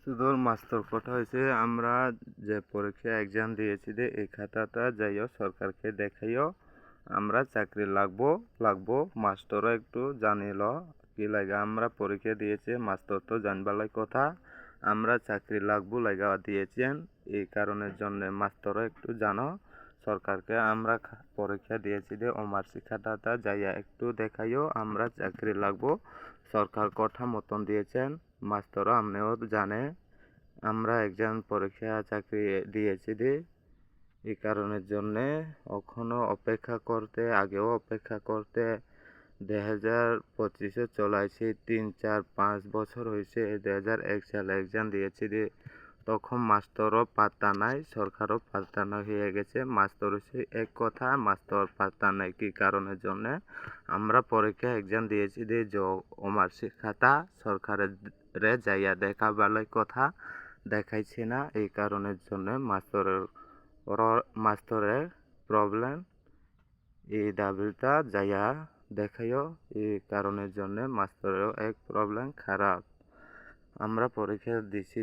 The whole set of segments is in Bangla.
শুধু মাস্টার কথা হয়েছে আমরা যে পরীক্ষা এক্সাম দিয়েছি যে এই খাতাটা যাইও সরকারকে দেখাইও আমরা চাকরি লাগবো মাস্টারও একটু জানিল কি লাগে আমরা পরীক্ষা দিয়েছি মাস্টার তো জানবার কথা আমরা চাকরি লাগবো লাগা দিয়েছেন এই কারণের জন্য মাস্টারও একটু জানো সরকারকে আমরা পরীক্ষা দিয়েছি যে ও মার্কশিট খাতাটা যাইয়া একটু দেখাইও আমরা চাকরি লাগবো সরকার কথা মতন দিয়েছেন মাস্টারও আপনিও জানে আমরা এক্সাম পরীক্ষা চাকরি দিয়েছি এই কারণের জন্যে এখনও আগেও অপেক্ষা করতে 2025 চলাইছি 3-4-5 বছর হয়েছে 2001 সালে এক্সাম দিয়েছি তখন মাস্টারও পাত্তা নাই সরকারও পাত্তা না হয়ে গেছে মাস্টার হচ্ছে এক কথা মাস্টার পাত্তা নাই কি কারণের জন্য আমরা পরীক্ষা এক্সাম দিয়েছি মার্কশিট খাতা সরকারের যাইয়া দেখাবার কথা দেখাইছে না এই কারণের জন্য মাস্টারের প্রবলেম এই দাবিটা যাইয়া দেখাইও এই কারণের জন্য মাস্টারেরও এক প্রবলেম খারাপ আমরা পরীক্ষা দিছি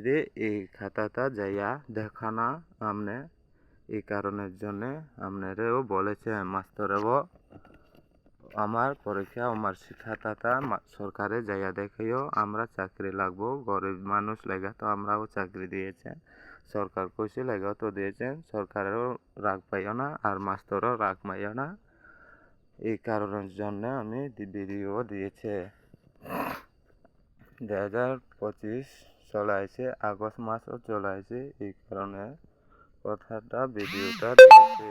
এই খাতাটা যাইয়া দেখানা আমনে এই কারণের জন্য আপনারেও বলেছে মাস্টারেও আমার পরীক্ষা মার্কশিট খাতাটা সরকারে যাইয়া দেখাইও আমরা চাকরি লাগবো গরিব মানুষ লেগা তো আমরাও চাকরি দিয়েছেন সরকার কইছে লেগাও তো দিয়েছেন সরকারেরও রাগ পাইও না আর মাস্টারও রাগ পাইও না এই কারণের জন্য আমি ভিডিও দিয়েছে 2025 চলাইছে আগস্ট মাসও চলাইছে এই কারণে কথাটা ভিডিওটা দিয়েছে।